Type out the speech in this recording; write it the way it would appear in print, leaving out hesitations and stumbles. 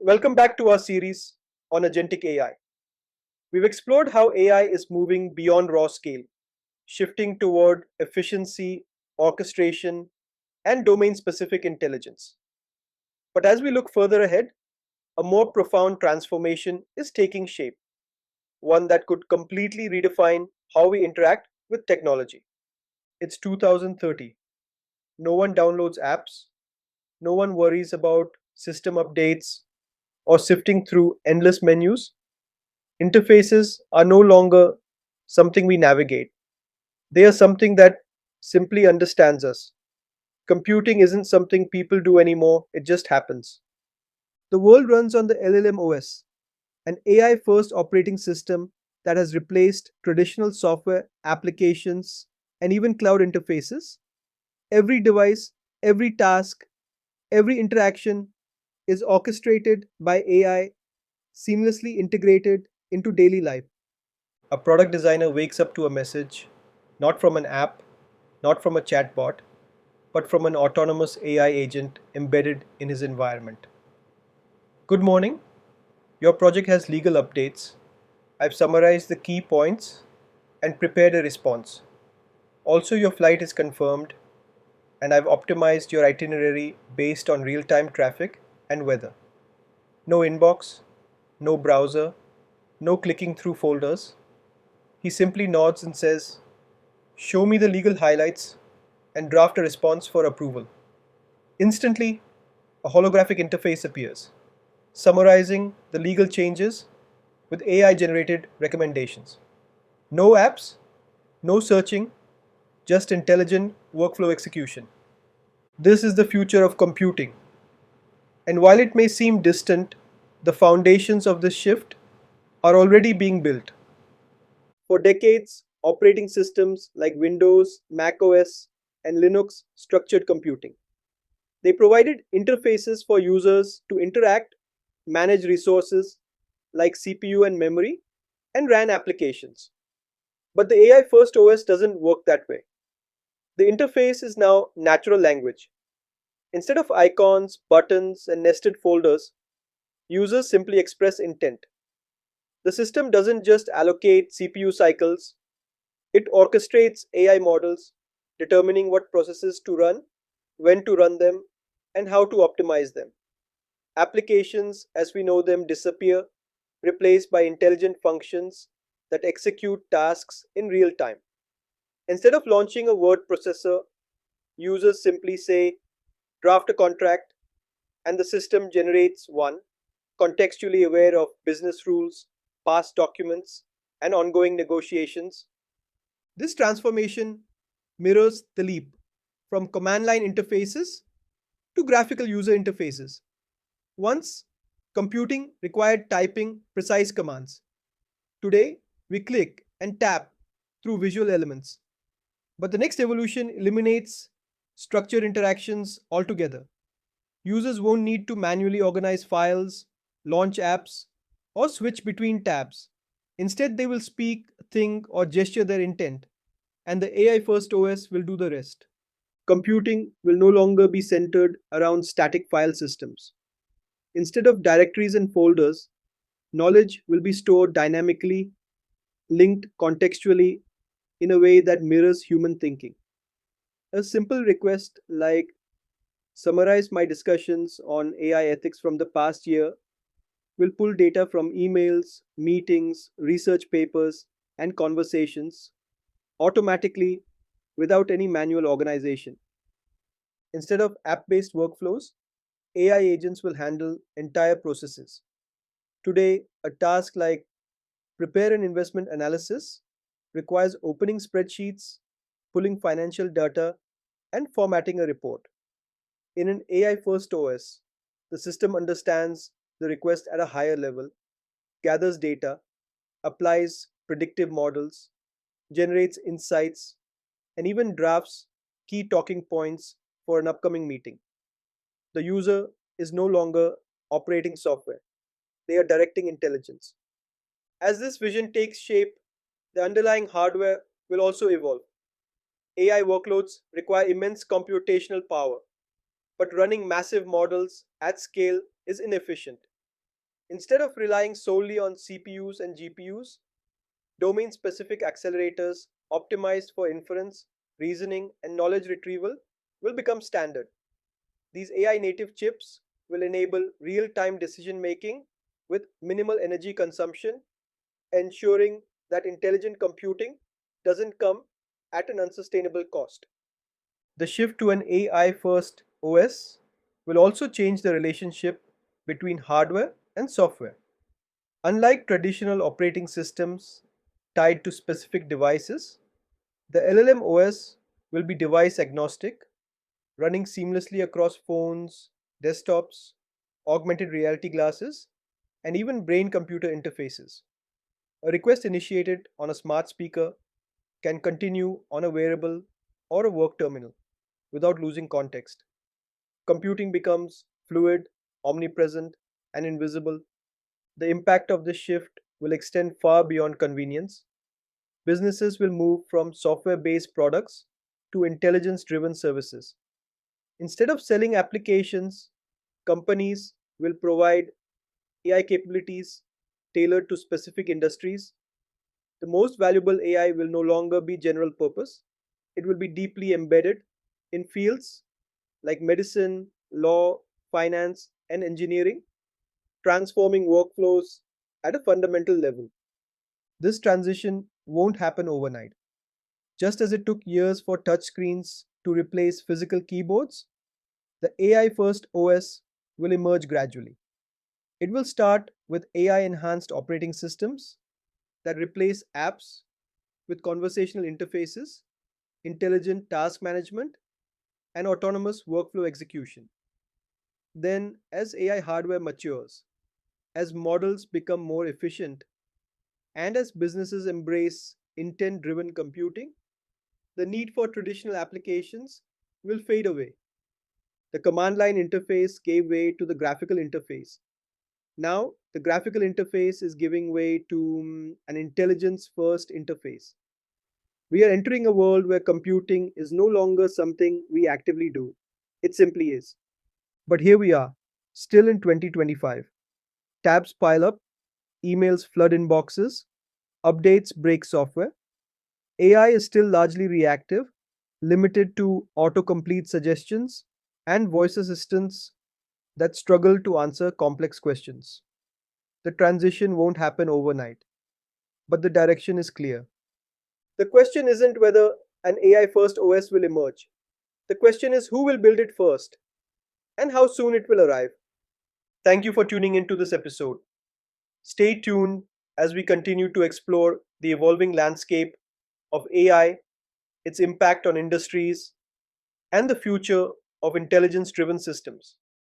Welcome back to our series on agentic AI. We've explored how AI is moving beyond raw scale, shifting toward efficiency, orchestration, and domain specific intelligence. But as we look further ahead, a more profound transformation is taking shape, one that could completely redefine how we interact with technology. It's 2030. No one downloads apps, no one worries about system updates or sifting through endless menus. Interfaces are no longer something we navigate, they are something that simply understands us. Computing isn't something people do anymore, it just happens. The world runs on the LLM OS, an AI first operating system that has replaced traditional software applications and even cloud interfaces. Every device, every task, every interaction is orchestrated by AI, seamlessly integrated into daily life. A product designer wakes up to a message, not from an app, not from a chatbot, but from an autonomous AI agent embedded in his environment. Good morning. Your project has legal updates. I've summarized the key points and prepared a response. Also, your flight is confirmed, and I've optimized your itinerary based on real time traffic and weather. No inbox, no browser, no clicking through folders. He simply nods and says, "Show me the legal highlights and draft a response for approval." Instantly, a holographic interface appears, summarizing the legal changes with AI generated recommendations. No apps, no searching, just intelligent workflow execution. This is the future of computing, and while it may seem distant, the foundations of this shift are already being built. For decades, operating systems like Windows, Mac OS, and Linux structured computing. They provided interfaces for users to interact, manage resources like CPU and memory, and ran applications. But the AI first OS doesn't work that way. The interface is now natural language. Instead of icons, buttons, and nested folders, users simply express intent. The system doesn't just allocate CPU cycles, it orchestrates AI models, determining what processes to run, when to run them, and how to optimize them. Applications as we know them disappear, replaced by intelligent functions that execute tasks in real time. Instead of launching a word processor, users simply say, "draft a contract," and the system generates one, contextually aware of business rules, past documents, and ongoing negotiations. This transformation mirrors the leap from command line interfaces to graphical user interfaces. Once, computing required typing precise commands. Today, we click and tap through visual elements. But the next evolution eliminates structured interactions altogether. Users won't need to manually organize files, launch apps, or switch between tabs. Instead, they will speak, think, or gesture their intent, and the AI first OS will do the rest. Computing will no longer be centered around static file systems. Instead of directories and folders, knowledge will be stored dynamically, linked contextually in a way that mirrors human thinking. A simple request like "summarize my discussions on AI ethics from the past year" will pull data from emails, meetings, research papers, and conversations automatically without any manual organization. Instead of app based workflows, AI agents will handle entire processes. Today, a task like prepare an investment analysis requires opening spreadsheets, pulling financial data, and formatting a report. In an AI first OS, the system understands the request at a higher level, gathers data, applies predictive models, generates insights, and even drafts key talking points for an upcoming meeting. The user is no longer operating software, they are directing intelligence. As this vision takes shape, the underlying hardware will also evolve. AI workloads require immense computational power, but running massive models at scale is inefficient. Instead of relying solely on CPUs and GPUs, domain specific accelerators optimized for inference, reasoning, and knowledge retrieval will become standard. These AI native chips will enable real time decision making with minimal energy consumption, ensuring that intelligent computing doesn't come at an unsustainable cost. The shift to an AI first OS will also change the relationship between hardware and software. Unlike traditional operating systems tied to specific devices, the LLM OS will be device agnostic, running seamlessly across phones, desktops, augmented reality glasses, and even brain computer interfaces. A request initiated on a smart speaker can continue on a wearable or a work terminal without losing context. Computing becomes fluid, omnipresent, and invisible. The impact of this shift will extend far beyond convenience. Businesses will move from software based products to intelligence driven services. Instead of selling applications, companies will provide AI capabilities tailored to specific industries. The most valuable AI will no longer be general purpose, it will be deeply embedded in fields like medicine, law, finance, and engineering, transforming workflows at a fundamental level. This transition won't happen overnight. Just as it took years for touchscreens to replace physical keyboards, the AI first OS will emerge gradually. It will start with AI enhanced operating systems that replace apps with conversational interfaces, intelligent task management, and autonomous workflow execution. Then, as AI hardware matures, as models become more efficient, and as businesses embrace intent driven computing, the need for traditional applications will fade away. The command line interface gave way to the graphical interface. Now, the graphical interface is giving way to an intelligence first interface. We are entering a world where computing is no longer something we actively do. It simply is. But here we are, still in 2025. Tabs pile up, emails flood inboxes, updates break software. AI is still largely reactive, limited to autocomplete suggestions and voice assistants that struggle to answer complex questions. The transition won't happen overnight, but the direction is clear. The question isn't whether an AI first OS will emerge. The question is who will build it first and how soon it will arrive. Thank you for tuning into this episode. Stay tuned as we continue to explore the evolving landscape of AI, its impact on industries, and the future of intelligence driven systems.